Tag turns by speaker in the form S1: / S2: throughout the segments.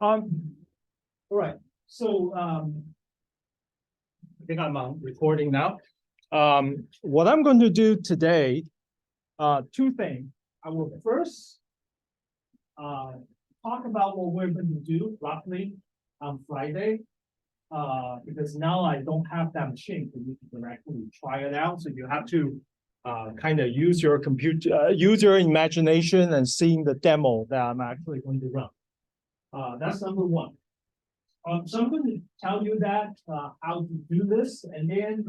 S1: All right. So I think I'm recording now. What I'm going to do today, two things. I will first talk about what we're going to do roughly on Friday, because now I don't have that machine for you to directly try it out. So you have to kind of use your computer, use your imagination and seeing the demo that I'm actually going to run. That's number one. So I'm going to tell you that how to do this, and then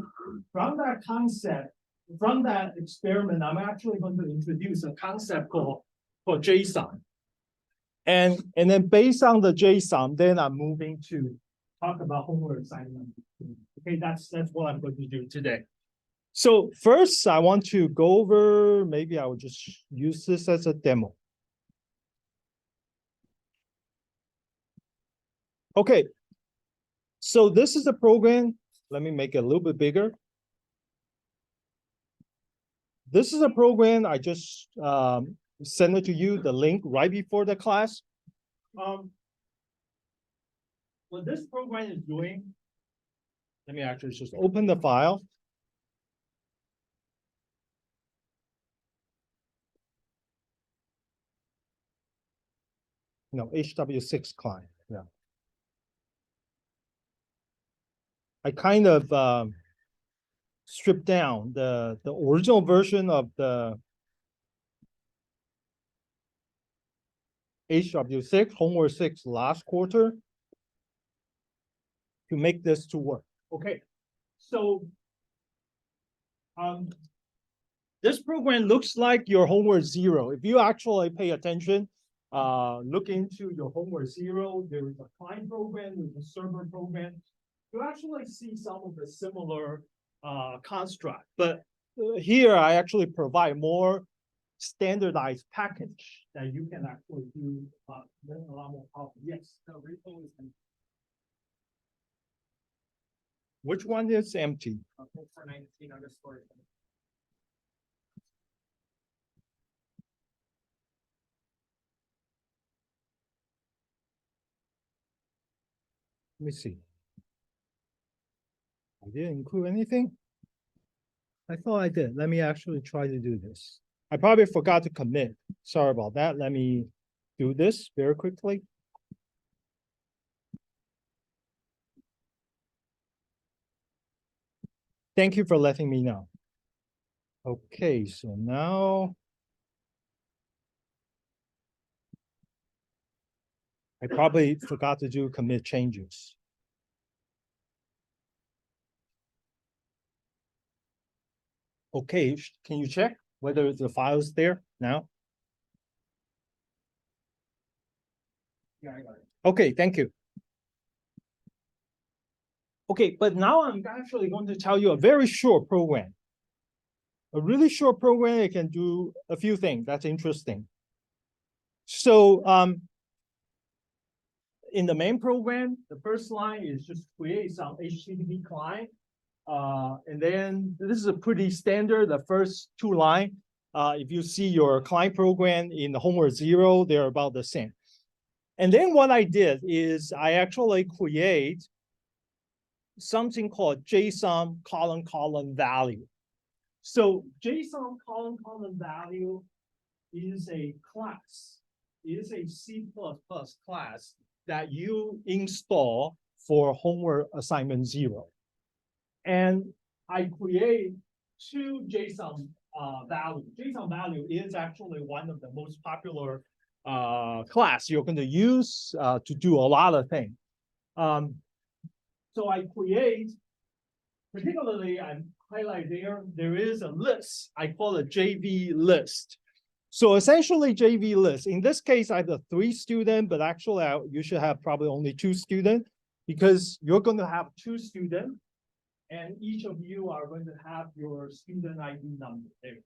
S1: from that concept, from that experiment, I'm actually going to introduce a concept called JSON. And then based on the JSON, then I'm moving to talk about homework assignment. Okay, that's what I'm going to do today. So first, I want to go over, maybe I will just use this as a demo. Okay, so this is the program. Let me make it a little bit bigger. This is a program I just sent it to you, the link right before the class. What this program is doing, let me actually just open the file. No, HW6 client, yeah. I kind of stripped down the original version of the HW6, homework 6 last quarter to make this to work. Okay, so this program looks like your homework 0. If you actually pay attention, look into your homework 0, there is a client program, there's a server program. You actually see some of the similar construct, but here I actually provide more standardized package that you can actually do a lot more powerful. Yes. The repo is empty. Which one is empty? For 19 underscore. Let me see. I didn't include anything. I thought I did. Let me actually try to do this. I probably forgot to commit. Sorry about that. Let me do this very quickly. Thank you for letting me know. Okay, so now I probably forgot to do commit changes. Okay, can you check whether the file is there now? Yeah, I got it. Okay, thank you. Okay, but now I'm actually going to tell you a very short program. A really short program, it can do a few things. That's interesting. So in the main program, the first line is just create some HTTP client. And then this is a pretty standard, the first two lines. If you see your client program in the homework 0, they're about the same. And then what I did is I actually create something called JSON colon value. So JSON colon value is a class, is a C++ class that you install for homework assignment 0. And I create two JSON value. JSON value is actually one of the most popular class you're going to use to do a lot of things. So I create, particularly I highlight there is a list. I call it JV list. So essentially JV list. In this case, I have 3 students, but actually you should have probably only 2 students because you're going to have 2 students. And each of you are going to have your student ID number there.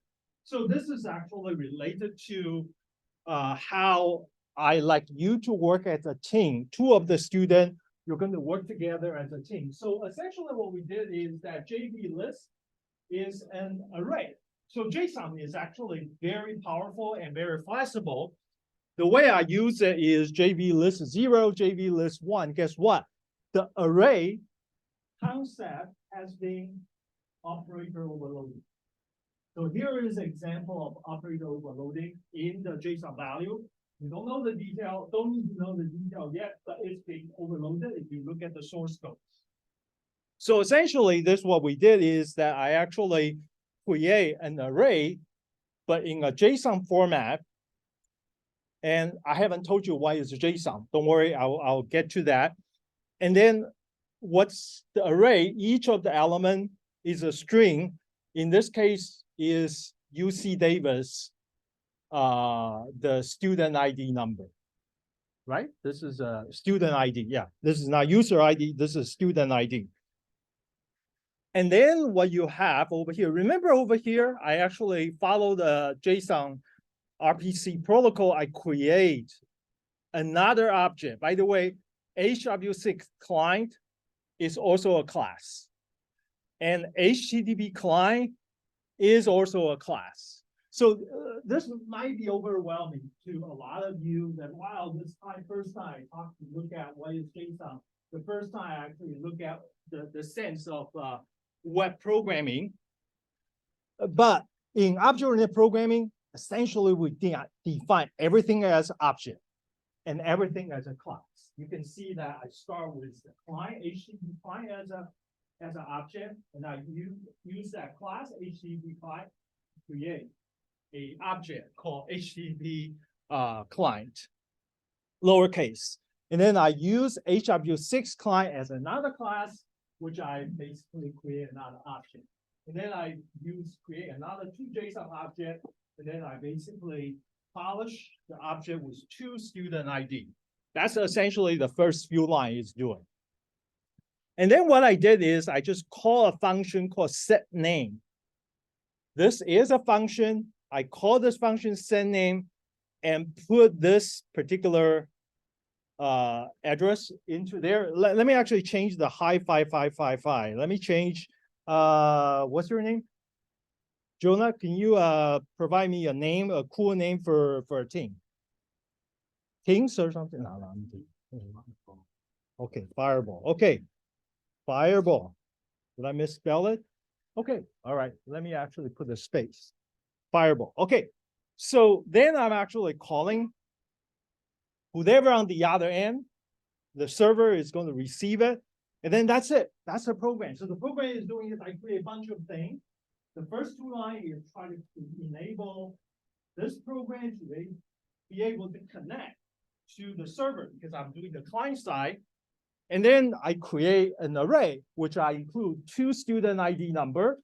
S1: So this is actually related to how I like you to work as a team. 2 of the students, you're going to work together as a team. So essentially what we did is that JV list is an array. So JSON is actually very powerful and very flexible. the way I use it is JV list 0, JV list 1. Guess what? The array concept has been operator overloaded. So here is an example of operator overloading in the JSON value. You don't know the detail, don't need to know the detail yet, but it's being overloaded if you look at the source code. So essentially, this what we did is that I actually create an array, but in a JSON format. And I haven't told you why it's a JSON. Don't worry, I'll get to that. And then what's the array? Each of the element is a string. In this case, is UC Davis, the student ID number, right? This is a student ID. Yeah, this is not user ID. This is student ID. And then what you have over here, remember over here, I actually follow the JSON RPC protocol. I create another object. By the way, HW6 client is also a class. And HTTP client is also a class. So this might be overwhelming to a lot of you that, wow, this time, first time I talked to look at what is JSON. The first time I actually look at the sense of web programming. But in object-oriented programming, essentially we define everything as object and everything as a class. You can see that I start with the client, HTTP client as an object, and I use that class HTTP client to create an object called HTTP client, lowercase. And then I use HW6 client as another class, which I basically create another object. And then I create another 2 JSON object, and then I basically polish the object with 2 student ID. That's essentially the first few lines it's doing. And then what I did is I just call a function called setName. This is a function. I call this function setName and put this particular address into there. Let me actually change the high 5555. Let me change, what's your name? Jonah, can you provide me a name, a cool name for a team? Kings or something? No. Okay, Fireball. Okay, Fireball. Did I misspell it? Okay, all right. Let me actually put a space. Fireball. Okay, so then I'm actually calling whoever on the other end, the server is going to receive it. And then that's it. That's the program. So the program is doing is I create a bunch of things. The first 2 lines is trying to enable this program to be able to connect to the server because I'm doing the client side. And then I create an array, which I include 2 student ID number.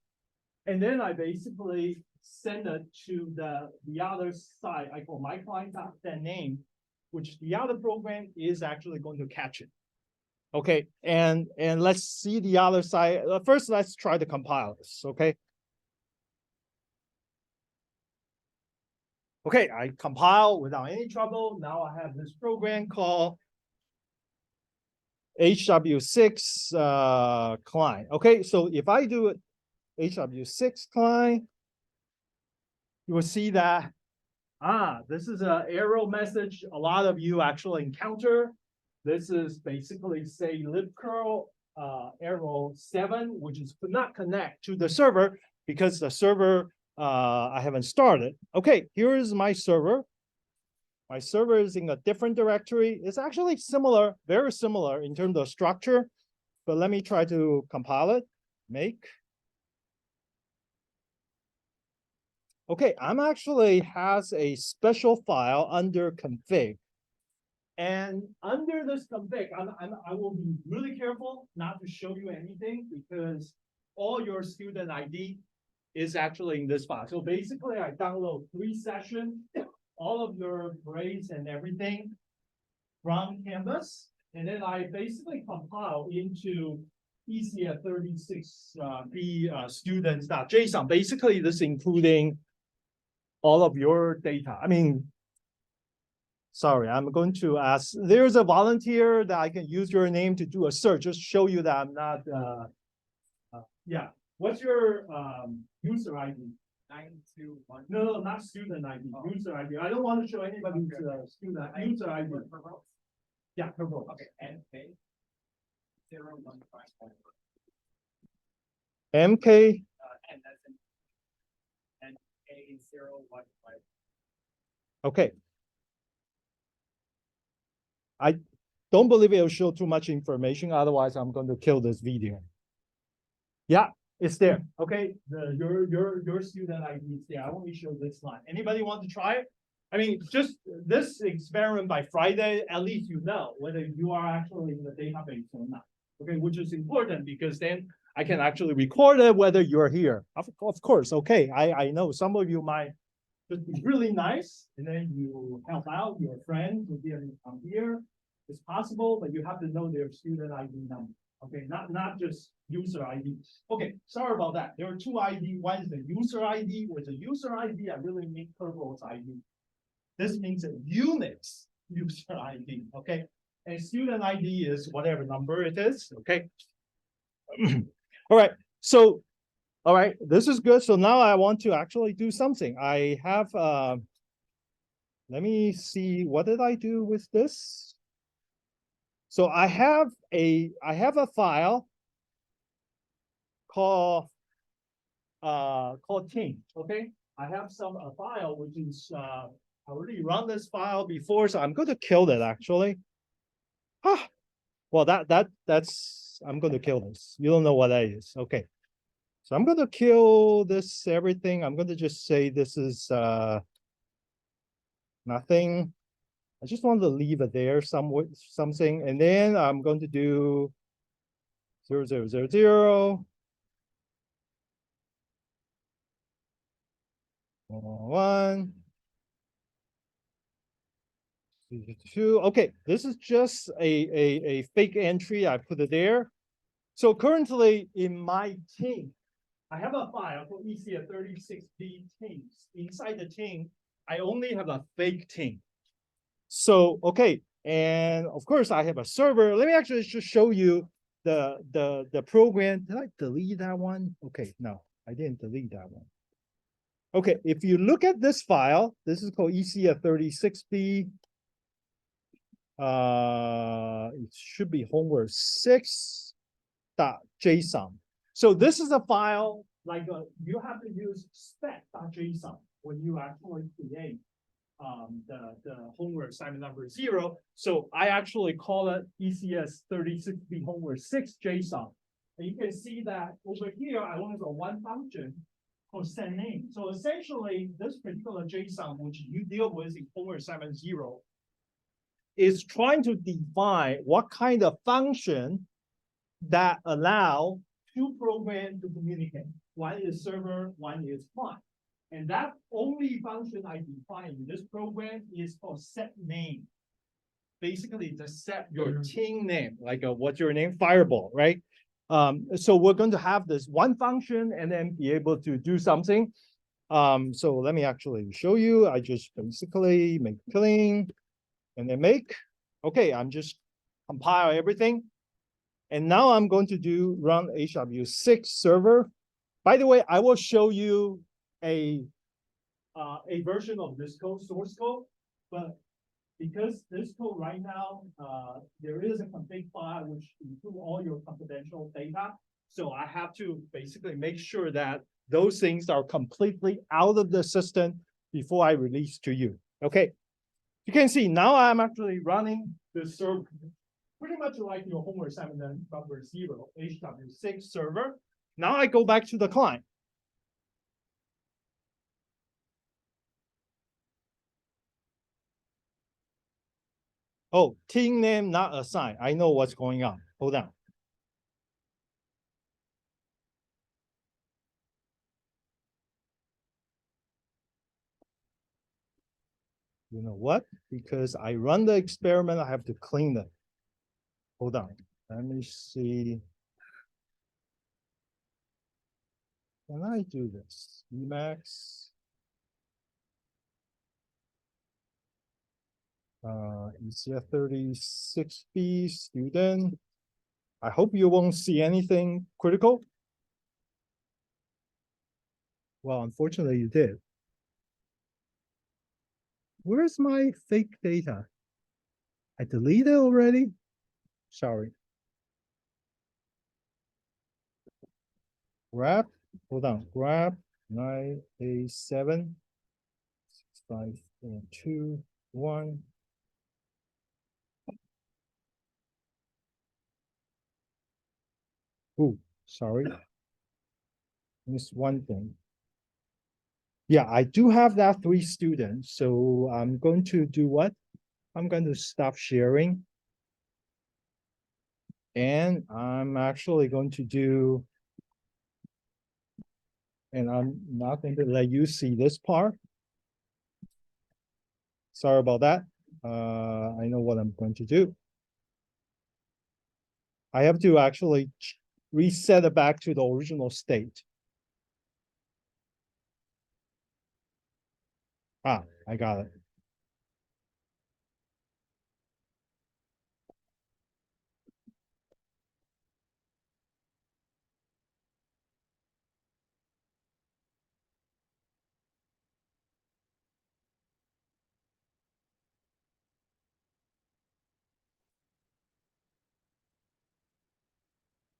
S1: And then I basically send it to the other side. I call my client.setName, which the other program is actually going to catch it. Okay, and let's see the other side. First, let's try to compile this, okay? Okay, I compile without any trouble. Now I have this program called HW6 client. Okay, so if I do it HW6 client, you will see that, this is an error message a lot of you actually encounter. This is basically say libcurl error 7, which is could not connect to the server because the server I haven't started. Okay, here is my server. My server is in a different directory. It's actually similar, very similar in terms of structure, but let me try to compile it, make. Okay, I'm actually has a special file under config. And under this config, I will be really careful not to show you anything because all your student ID is actually in this file. So basically, I download 3 sessions, all of your grades and everything from Canvas. And then I basically compile into ecs36b students.json. Basically, this including all of your data. I mean, sorry, I'm going to ask, there's a volunteer that I can use your name to do a search, just show you that I'm not, yeah. What's your user ID?
S2: 921.
S1: No, not student ID, user ID. I don't want to show anybody's student user ID. Yeah, purple.
S2: Okay, NK 0151.
S1: MK.
S2: And that's in NK 015.
S1: Okay. I don't believe it'll show too much information. Otherwise, I'm going to kill this video. Yeah, it's there. Okay, your student ID is there. I only show this line. Anybody want to try it? I mean, just this experiment by Friday, at least you know whether you are actually in the database or not. Okay, which is important because then I can actually record it whether you're here. Of course, okay. I know some of you might just be really nice, and then you help out your friend to be able to come here. It's possible, but you have to know their student ID number. Okay, not just user ID. Okay, sorry about that. There are two ID. One is the user ID. With the user ID, I really mean Purple's ID. This means a Unix user ID. Okay, and student ID is whatever number it is. Okay. All right. So, all right, this is good. So now I want to actually do something. I have. Let me see. What did I do with this? So I have a file called team. Okay, I have a file which is I already run this file before, so I'm going to kill it actually. Well, that's I'm going to kill this. You don't know what that is. Okay, so I'm going to kill this everything. I'm going to just say this is nothing. I just want to leave it there something, and then I'm going to do 0000 1 2. Okay, this is just a fake entry. I put it there. So currently in my team, I have a file for ecs36b teams. Inside the team, I only have a fake team. So, okay, and of course I have a server. Let me actually just show you the program. Did I delete that one? Okay, no, I didn't delete that one. Okay, if you look at this file, this is called ecs36b. It should be homework 6.json. So this is a file like you have to use spec.json when you actually create the homework assignment number 0. So I actually call it ecs36b homework 6.json. And you can see that over here, I only have one function called send name. So essentially, this particular JSON, which you deal with in homework assignment 0, is trying to define what kind of function that allow two programs to communicate. One is server, one is client. And that only function I define in this program is called set name. Basically, just set your team name, like what's your name? Fireball, right? So we're going to have this one function and then be able to do something. So let me actually show you. I just basically make clean and then make. Okay, I'm just compile everything. And now I'm going to run HW6 server. By the way, I will show you a version of this code, source code, but because this code right now, there is a config file which includes all your confidential data. So I have to basically make sure that those things are completely out of the system before I release to you. Okay, you can see now I'm actually running the server, pretty much like your homework assignment number 0, HW6 server. Now I go back to the client. Oh, team name not assigned. I know what's going on. Hold on. You know what? Because I run the experiment, I have to clean it. Hold on. Let me see. Can I do this? Emacs. ECF36B student. I hope you won't see anything critical. Well, unfortunately you did. Where's my fake data? I deleted already? Sorry. Grab, hold on, grab 987 6521. Oh, sorry. Missed one thing. Yeah, I do have that 3 students, so I'm going to do what? I'm going to stop sharing. And I'm actually going to do, and I'm not going to let you see this part. Sorry about that. I know what I'm going to do. I have to actually reset it back to the original state. Ah, I got it.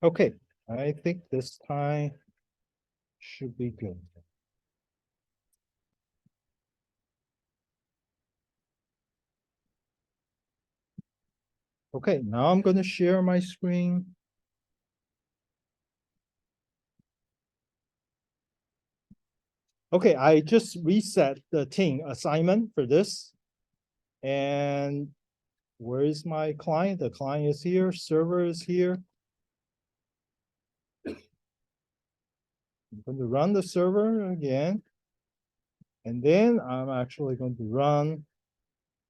S1: Okay, I think this time should be good. Okay, now I'm going to share my screen. Okay, I just reset the team assignment for this. And where is my client? The client is here, server is here. I'm going to run the server again. And then I'm actually going to run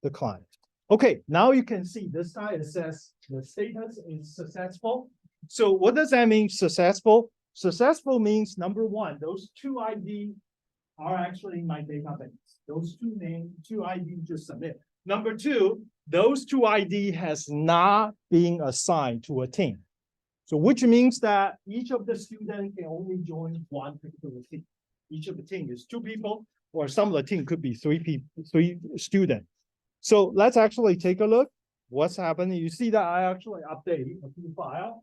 S1: the client. Okay, now you can see this side it says the status is successful. So what does that mean, successful? Successful means number one, those 2 ID are actually in my database. Those 2 names, 2 ID just submit. Number 2, those 2 ID has not been assigned to a team. So which means that each of the students can only join one particular team. Each of the team is 2 people, or some of the team could be 3 people, 3 students. So let's actually take a look. What's happening? You see that I actually update a few files.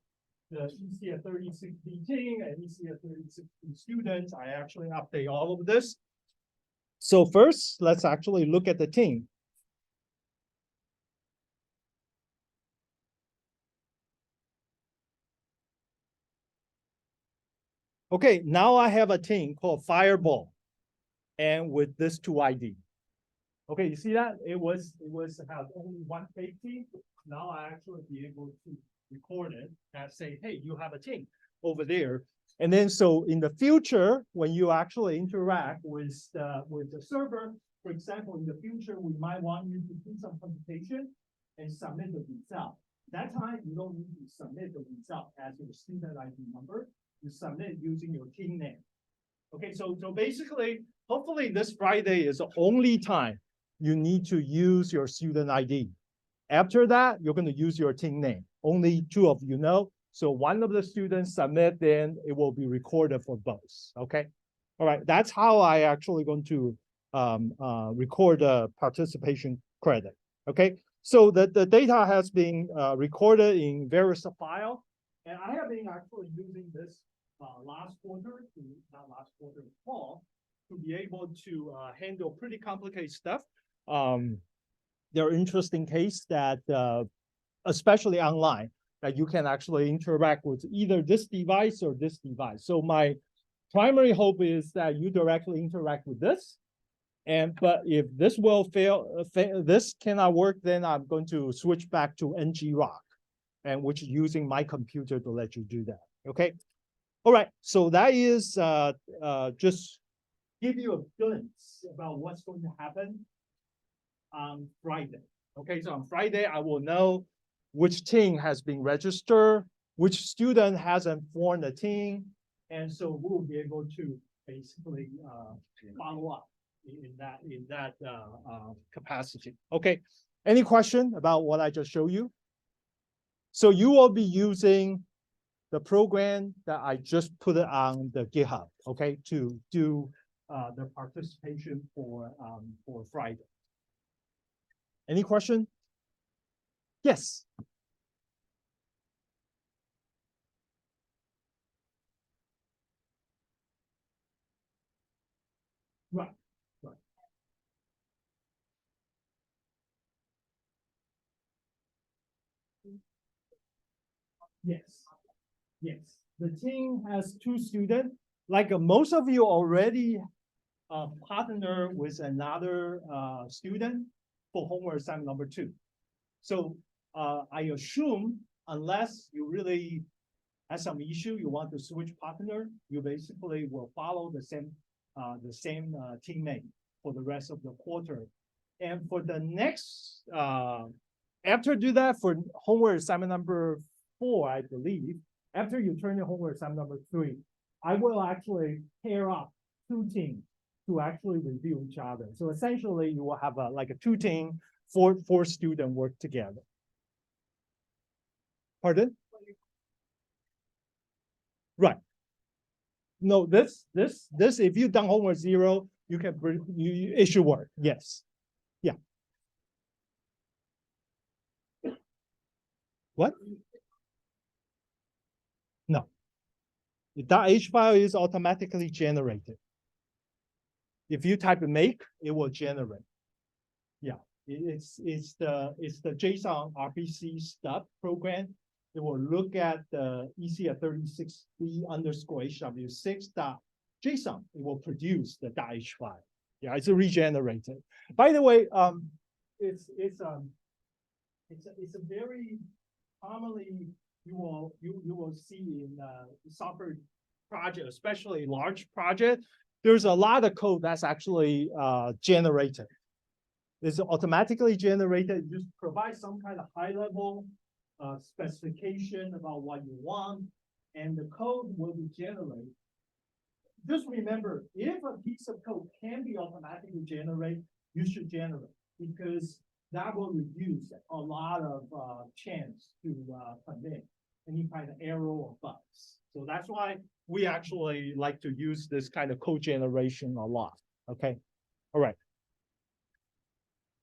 S1: The ecs36b team and ecs36b students. I actually update all of this. So first, let's actually look at the team. Okay, now I have a team called Fireball, and with this 2 ID. Okay, you see that it was have only 1 fake team. Now I actually be able to record it and say, hey, you have a team over there. And then so in the future, when you actually interact with the server, for example, in the future, we might want you to do some computation and submit the result. That time you don't need to submit the result as your student ID number. You submit using your team name. Okay, so basically, hopefully this Friday is the only time you need to use your student ID. After that, you're going to use your team name. Only 2 of you know. So one of the students submit, then it will be recorded for both. Okay. All right. That's how I actually going to record the participation credit. Okay. So the data has been recorded in various files. And I have been actually using this last quarter, not last quarter, fall, to be able to handle pretty complicated stuff. There are interesting cases that, especially online, that you can actually interact with either this device or this device. So my primary hope is that you directly interact with this. But if this will fail, this cannot work, then I'm going to switch back to NG-ROC, and which is using my computer to let you do that. Okay. All right. So that is just give you a glimpse about what's going to happen on Friday. Okay, so on Friday, I will know which team has been registered, which student hasn't formed a team, and so we'll be able to basically follow up in that capacity. Okay, any question about what I just showed you? So you will be using the program that I just put it on the GitHub, okay, to do their participation for Friday. Any question? Yes. Right. Right. Yes. Yes. The team has 2 students. Like most of you already partner with another student for homework assignment number 2. So I assume unless you really have some issue, you want to switch partner, you basically will follow the same teammate for the rest of the quarter. And for the next after do that for homework assignment number 4, I believe, after you turn your homework assignment number 3, I will actually pair up 2 teams to actually review each other. So essentially you will have like a 2-team, 4 student work together. Pardon? Right. No, this, if you done homework 0, you can you issue work. Yes. Yeah. What? No. The .h file is automatically generated. If you type make, it will generate. Yeah. It's the JSON RPC stub program. It will look at the ecs36b underscore HW6.json. It will produce the .h file. Yeah, it's regenerated. By the way, it's a very commonly you will see in software project, especially large project. There's a lot of code that's actually generated. It's automatically generated. You just provide some kind of high level specification about what you want, and the code will be generated. Just remember, if a piece of code can be automatically generated, you should generate, because that will reduce a lot of chance to commit any kind of error or bugs. So that's why we actually like to use this kind of code generation a lot. Okay. All right.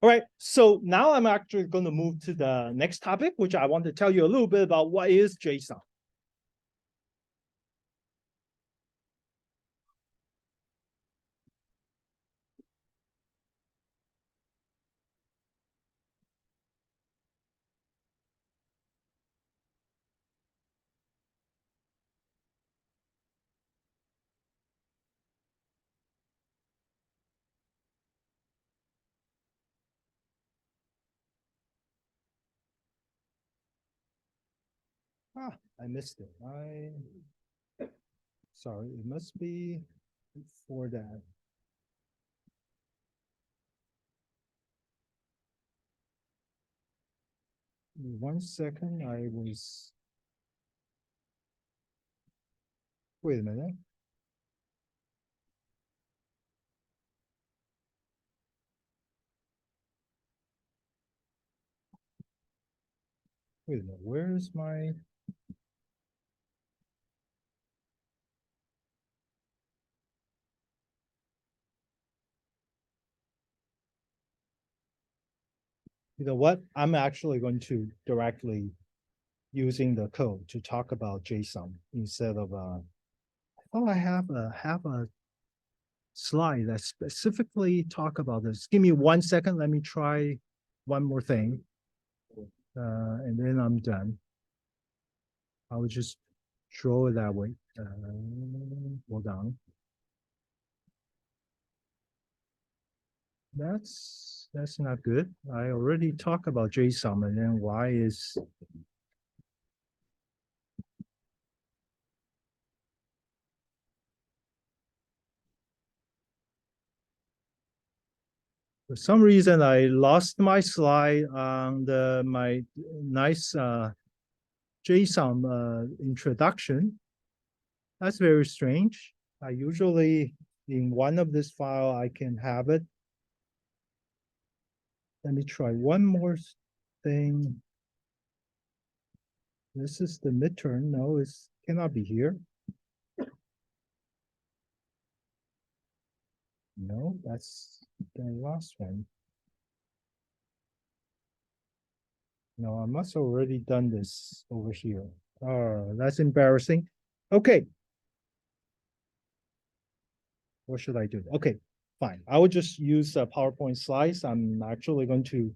S1: All right. So now I'm actually going to move to the next topic, which I want to tell you a little bit about what is JSON. I missed it. Sorry, it must be before that. One second, wait a minute. Wait a minute, where's my? You know what? I'm actually going to directly using the code to talk about JSON instead of I thought I have a slide that specifically talk about this. Give me 1 second. Let me try one more thing. And then I'm done. I will just draw it that way. Hold on. That's not good. I already talked about JSON, and then why is for some reason I lost my slide on my nice JSON introduction. That's very strange. I usually in one of this file I can have it. Let me try one more thing. This is the midterm. No, it cannot be here. No, that's the last one. No, I must have already done this over here. Oh, that's embarrassing. Okay. What should I do? Okay, fine. I will just use a PowerPoint slides. I'm actually going to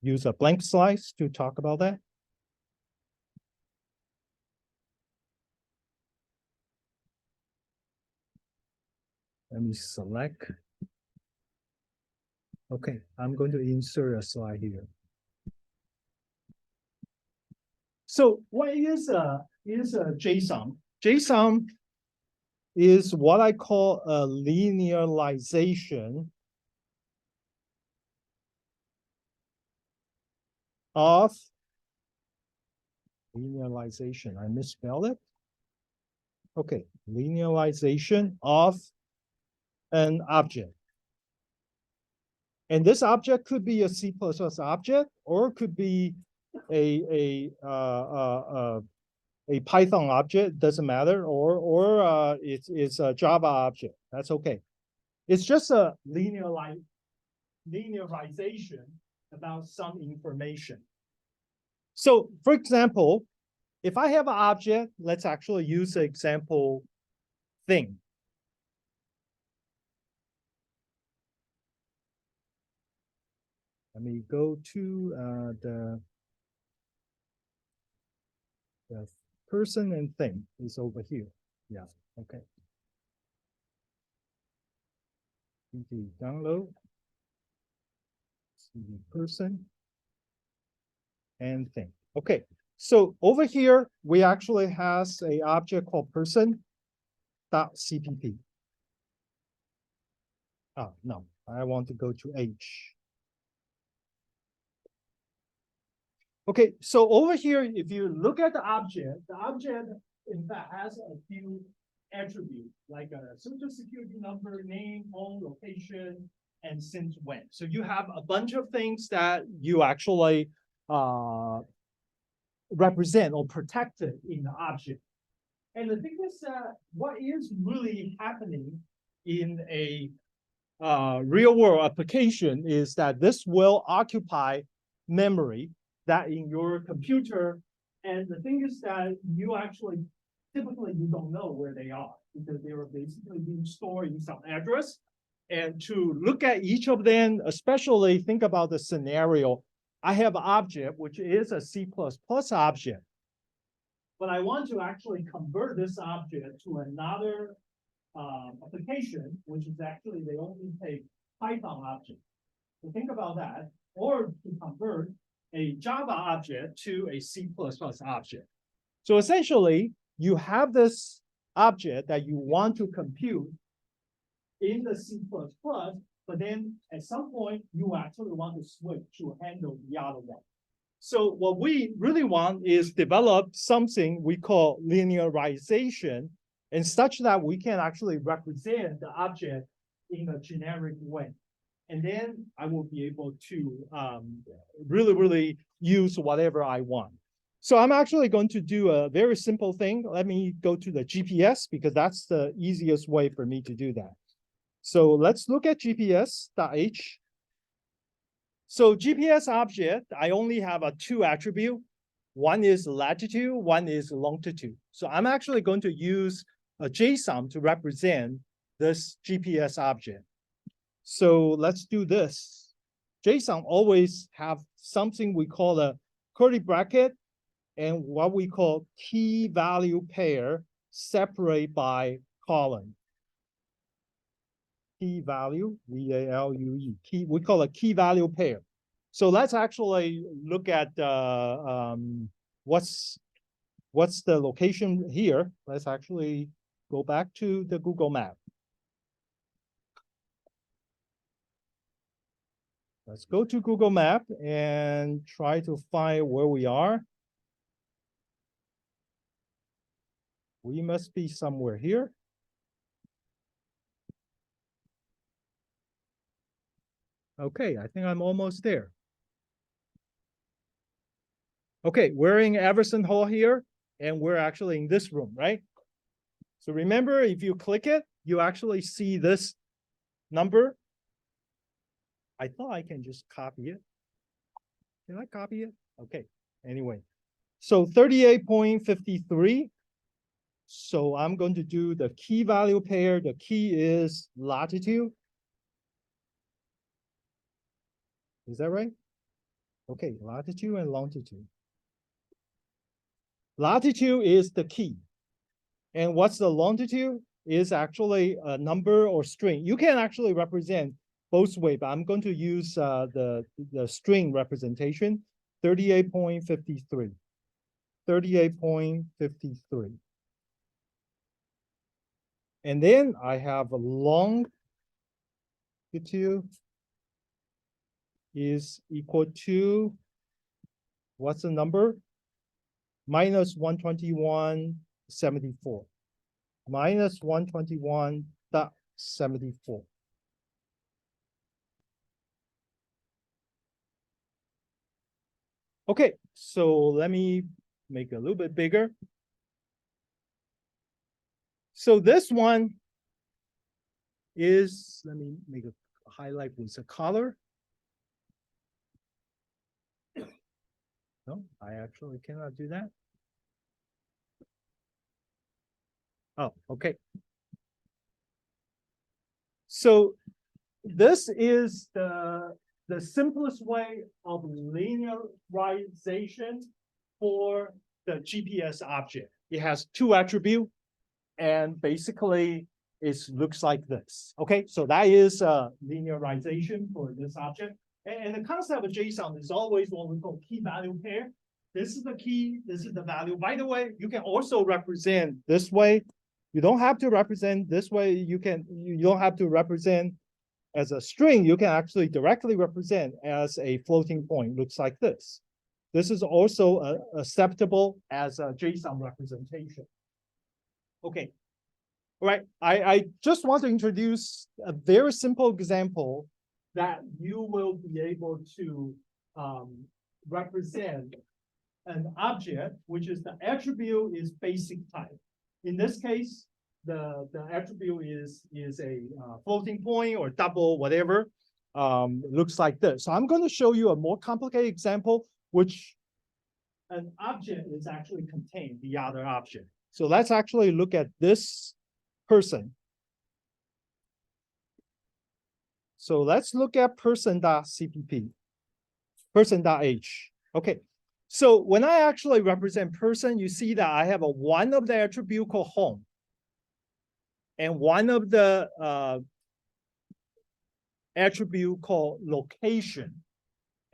S1: use a blank slides to talk about that. Let me select. Okay, I'm going to insert a slide here. So what is a JSON? JSON is what I call a linearization of I misspelled it. Okay, linearization of an object. And this object could be a C++ object, or it could be a Python object, doesn't matter, or it's a Java object. That's okay. It's just a linearization about some information. So, for example, if I have an object, let's actually use the example thing. Let me go to the person and thing is over here. Yeah, okay. CD download, CD person and thing. Okay, so over here, we actually has a object called person.cpp. Oh, no, I want to go to H. Okay, so over here, if you look at the object in fact has a few attributes like a social security number, name, home, location, and since when. So you have a bunch of things that you actually represent or protected in the object. And the thing is that what is really happening in a real world application is that this will occupy memory that in your computer. And the thing is that you actually, typically you don't know where they are because they are basically being stored in some address. And to look at each of them, especially think about the scenario, I have an object, which is a C++ object, but I want to actually convert this object to another application, which is actually they only take Python object. So think about that, or to convert a Java object to a C++ object. So essentially, you have this object that you want to compute in the C++, but then at some point, you actually want to switch to handle the other one. So what we really want is develop something we call linearization, and such that we can actually represent the object in a generic way. And then I will be able to really use whatever I want. So I'm actually going to do a very simple thing. Let me go to the GPS because that's the easiest way for me to do that. So let's look at GPS.h. So GPS object, I only have a two attribute. One is latitude, one is longitude. So I'm actually going to use a JSON to represent this GPS object. So let's do this. JSON always have something we call a curly bracket and what we call key value pair separate by column. Key value, V-A-L-U-E, key, we call a key value pair. So let's actually look at what's the location here. Let's actually go back to the Google map. Let's go to Google Map and try to find where we are. We must be somewhere here. Okay, I think I'm almost there. Okay, we're in Everson Hall here, and we're actually in this room, right? So remember, if you click it, you actually see this number. I thought I can just copy it. Can I copy it? Okay, anyway. So 38.53. So I'm going to do the key value pair. The key is latitude. Is that right? Okay, latitude and longitude. Latitude is the key. And what's the longitude? Is actually a number or string. You can actually represent both ways, but I'm going to use the string representation, 38.53. 38.53. And then I have a longitude is equal to, what's the number? Minus 121.74. Minus 121.74. Okay, so let me make it a little bit bigger. So this one is, let me make a highlight with a color. No, I actually cannot do that. Oh, okay. So this is the simplest way of linearization for the GPS object. It has two attributes, and basically it looks like this. Okay, so that is linearization for this object. And the concept of JSON is always what we call key value pair. This is the key, this is the value. By the way, you can also represent this way. You don't have to represent this way. You don't have to represent as a string. You can actually directly represent as a floating point. Looks like this. This is also acceptable as a JSON representation. Okay. All right. I just want to introduce a very simple example that you will be able to represent an object, which is the attribute is basic type. In this case, the attribute is a floating point or double, whatever. Looks like this. So I'm going to show you a more complicated example, which an object is actually contained the other object. So let's actually look at this person. So let's look at person.cpp, person.h. Okay. So when I actually represent person, you see that I have a one of the attribute called home, and one of the attribute called location.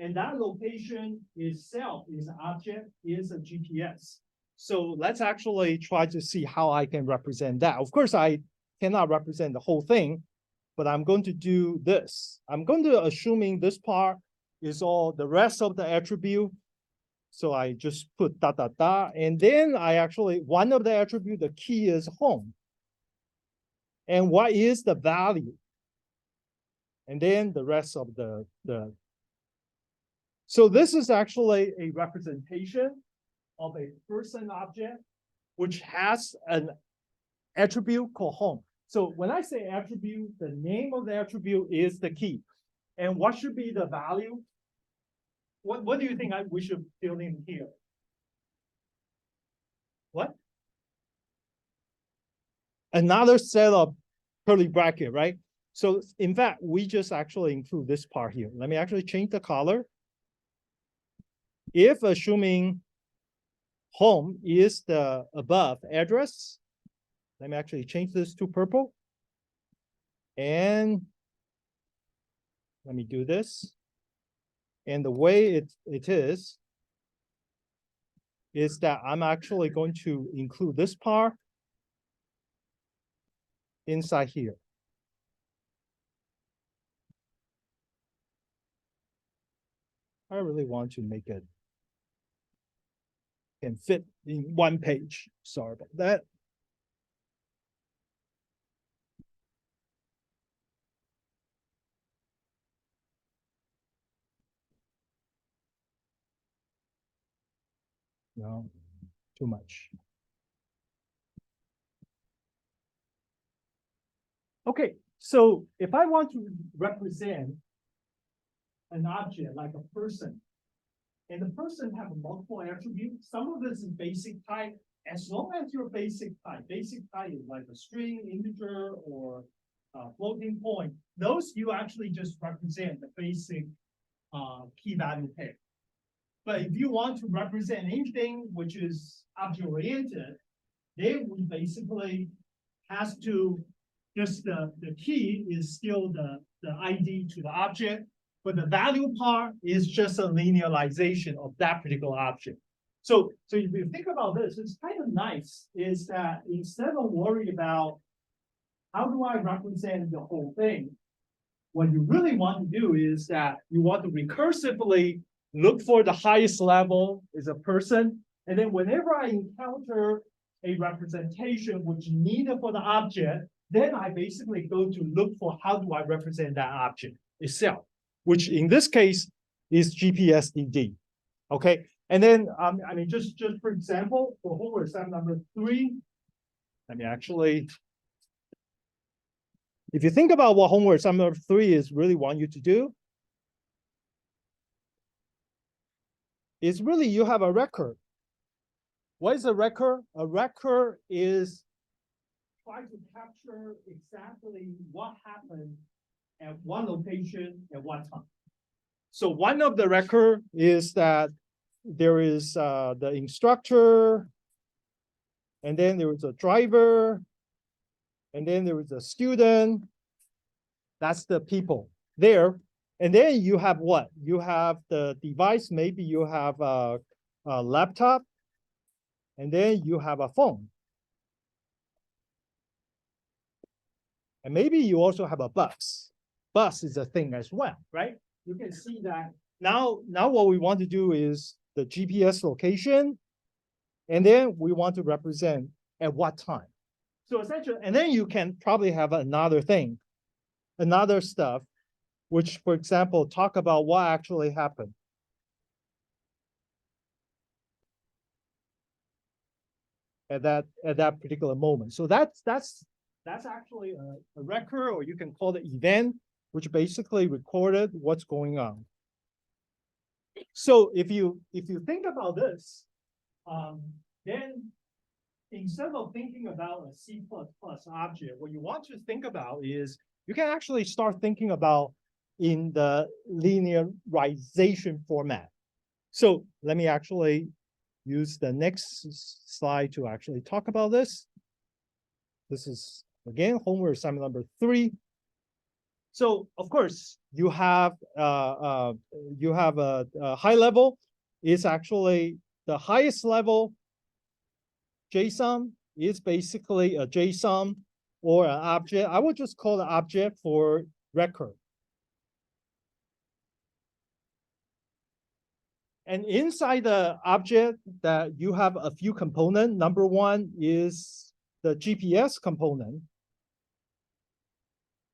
S1: And that location itself is an object, is a GPS. So let's actually try to see how I can represent that. Of course, I cannot represent the whole thing, but I'm going to do this. I'm going to assuming this part is all the rest of the attribute. So I just put ... and then I actually, one of the attribute, the key is home. And what is the value? And then the rest of the. So this is actually a representation of a person object, which has an attribute called home. So when I say attribute, the name of the attribute is the key. And what should be the value? What do you think we should fill in here? What? Another set of curly bracket, right? So in fact, we just actually include this part here. Let me actually change the color. If assuming home is the above address, let me actually change this to purple. And let me do this. And the way it is that I'm actually going to include this part inside here. I really want to make it can fit in one page. Sorry about that. No, too much. Okay, So if I want to represent an object like a person, and the person have multiple attributes, some of this is basic type. As long as your basic type is like a string, integer, or floating point, those you actually just represent the basic key value pair. But if you want to represent anything which is object-oriented, then we basically has to just the key is still the ID to the object, but the value part is just a linearization of that particular object. So if you think about this, it's kind of nice is that instead of worrying about how do I represent the whole thing, what you really want to do is that you want to recursively look for the highest level is a person. And then whenever I encounter a representation which needed for the object, then I basically go to look for how do I represent that object itself, which in this case is GPSDD. Okay. And then, I mean, just for example, for homework assignment number 3, let me actually, if you think about what homework assignment number 3 is really want you to do, it's really you have a record. What is a record? A record is try to capture exactly what happened at one location at one time. So one of the record is that there is the instructor, and then there is a driver, and then there is a student. That's the people there. And then you have what? You have the device, maybe you have a laptop, and then you have a phone. And maybe you also have a bus. Bus is a thing as well, right? You can see that now what we want to do is the GPS location, and then we want to represent at what time. So essentially, and then you can probably have another thing, another stuff, which, for example, talk about what actually happened. At that particular moment. So that's actually a record, or you can call it event, which basically recorded what's going on. So if you think about this, then instead of thinking about a C++ object, what you want to think about is you can actually start thinking about in the linearization format. So let me actually use the next slide to actually talk about this. This is, again, homework assignment number 3. So of course you have a high level is actually the highest level JSON is basically a JSON or an object. I would just call the object for record. And inside the object that you have a few components. Number 1 is the GPS component,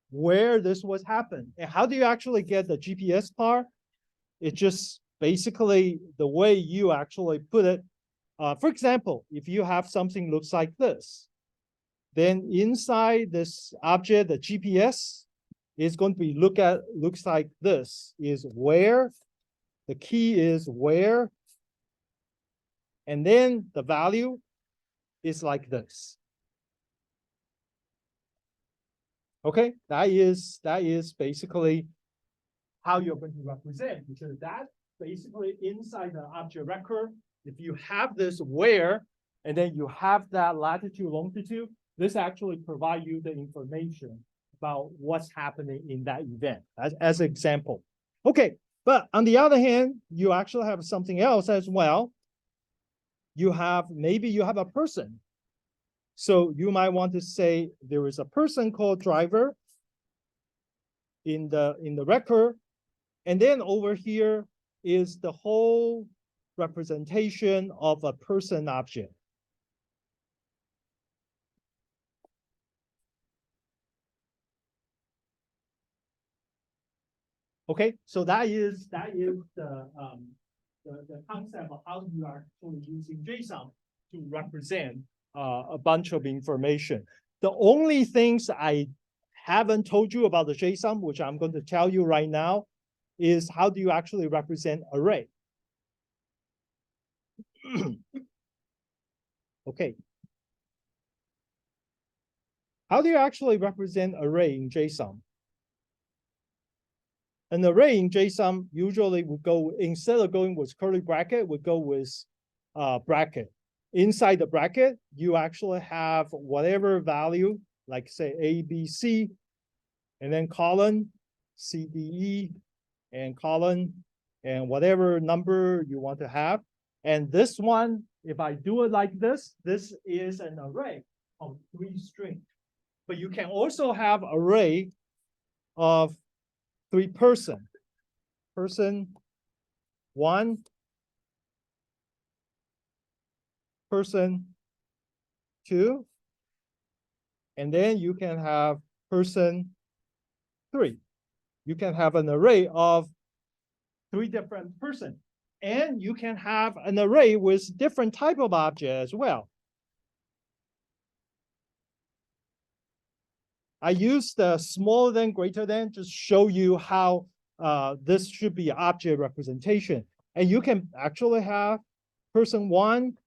S1: where this was happened. And how do you actually get the GPS part? It's just basically the way you actually put it. For example, if you have something looks like this, then inside this object, the GPS is going to be looks like this, is where, the key is where, and then the value is like this. Okay, that is basically how you're going to represent, because that's basically inside the object record. If you have this where, and then you have that latitude, longitude, this actually provides you the information about what's happening in that event as an example. Okay, but on the other hand, you actually have something else as well. Maybe you have a person. So you might want to say there is a person called driver in the record, and then over here is the whole representation of a person object. Okay, so that is the concept of how you are actually using JSON to represent a bunch of information. The only things I haven't told you about the JSON, which I'm going to tell you right now, is how do you actually represent array? Okay. How do you actually represent array in JSON? An array in JSON usually would go, instead of going with curly bracket, would go with bracket. Inside the bracket, you actually have whatever value, like say A, B, C, and then colon, C, D, E, and colon, and whatever number you want to have. And this one, if I do it like this is an array of 3 strings. But you can also have array of 3 person. Person 1, person 2, and then you can have person 3. You can have an array of 3 different persons. And you can have an array with different type of object as well. I use the smaller than, greater than, just show you how this should be object representation. And you can actually have person 1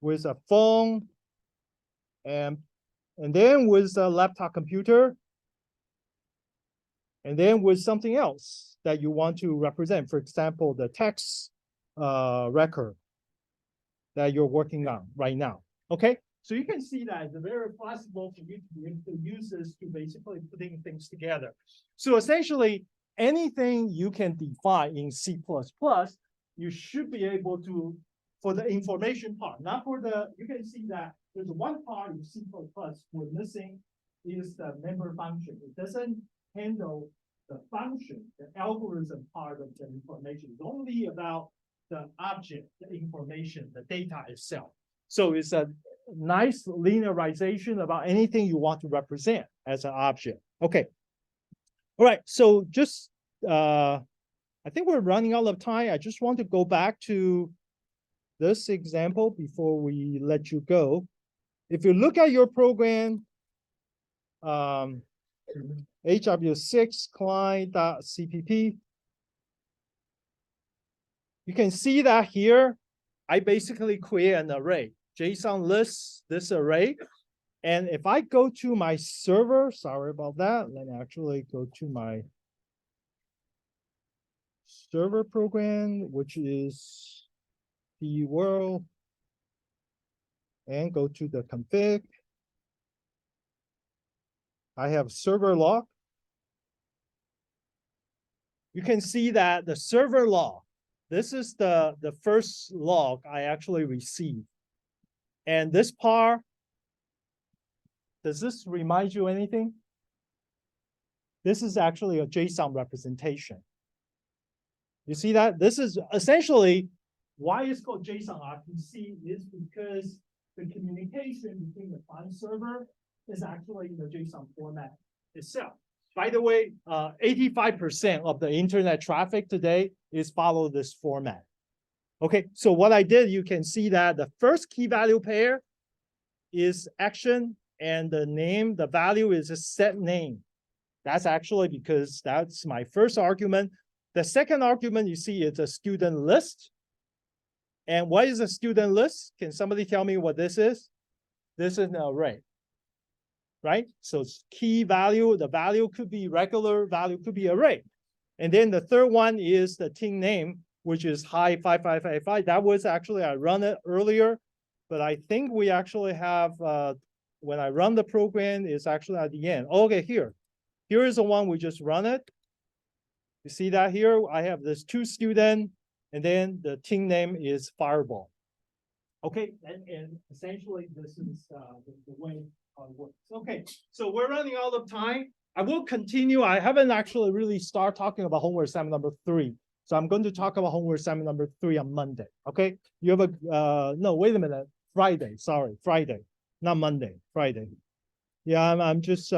S1: with a phone and then with a laptop computer, and then with something else that you want to represent. For example, the text record that you're working on right now. Okay, so you can see that it's very possible for you to be able to use this to basically putting things together. So essentially, anything you can define in C++, you should be able to, for the information part, not for the, you can see that there's one part in C++ we're missing is the member function. It doesn't handle the function, the algorithm part of the information. It's only about the object, the information, the data itself. So it's a nice linearization about anything you want to represent as an object. Okay. All right. So just, I think we're running out of time. I just want to go back to this example before we let you go. If you look at your program, HW6 client.cpp, you can see that here, I basically create an array. JSON lists this array. And if I go to my server, sorry about that, let me actually go to my server program, which is the world, and go to the config. I have server log. You can see that the server log, this is the first log I actually received. And this part, does this remind you anything? This is actually a JSON representation. You see that? This is essentially why it's called JSON RPC is because the communication between the client server is actually in the JSON format itself. By the way, 85% of the internet traffic today is follow this format. Okay, so what I did, you can see that the first key value pair is action, and the name, the value is a set name. That's actually because that's my first argument. The second argument you see is a student list. And what is a student list? Can somebody tell me what this is? This is an array, right? So it's key value, the value could be regular, value could be array. And then the third one is the team name, which is hi 5555. That was actually, I run it earlier, but I think we actually have, when I run the program, it's actually at the end. Okay, here is the one we just run it. You see that here? I have this 2 student, and then the team name is Fireball. Okay, and essentially this is the way it works. Okay, so we're running out of time. I will continue. I haven't actually really started talking about homework assignment number 3. So I'm going to talk about homework assignment number 3 on Monday. Okay, you have a, no, wait a minute, Friday, sorry, Friday, not Monday, Friday. Yeah, I'm just,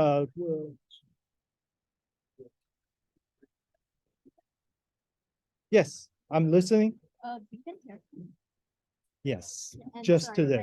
S1: yes, I'm listening.
S3: We can hear.
S1: Yes,
S3: And
S1: just
S3: sorry,
S1: today.